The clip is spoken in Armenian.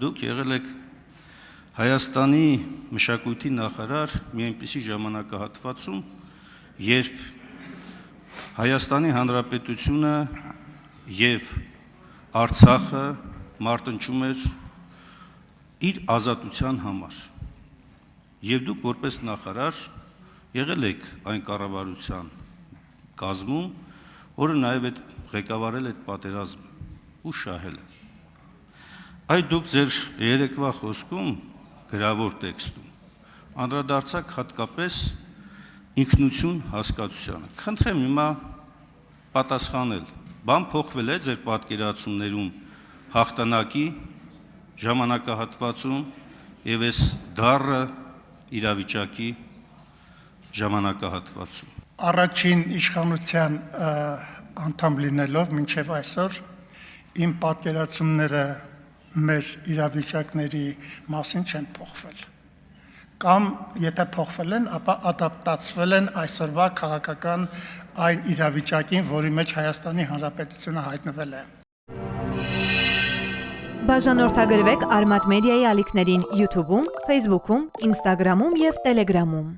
դուք եղել եք Հայաստանի մշակույթի նախարար մի այնպիսի ժամանակահատվածում, երբ Հայաստանի Հանրապետությունը եւ Արցախը մարտնչում էր իր ազատության համար։ Եվ դուք որպես նախարար եղել եք այն կառավարության կազմում, որը նաեւ ղեկավարել այդ պատերազմը ու շահել է։ Այդ դուք ձեր երեկվա խոսքում գրավոր տեքստում անդրադարձակ հատկապես ինքնություն հասկացությանը։ Խնդրեմ հիմա պատասխանել, բան փոխվել է ձեր պատկերացումներում հաղթանակի ժամանակահատվածում եւ այս դառը իրավիճակի ժամանակահատվածում։ Առաջին իշխանության անդամ լինելով մինչև այսօր իմ պատկերացումները մեր իրավիճակների մասին չեն փոխվել, կամ եթե փոխվել են, ապա ադապտացվել են այսօրվա քաղաքական այն իրավիճակին, որի մեջ Հայաստանի Հանրապետությունը հայտնվել է։ Բաժանորդագրվեք Արմատ մեդիայի ալիքներին YouTube-ում, Facebook-ում, Instagram-ում և Telegram-ում։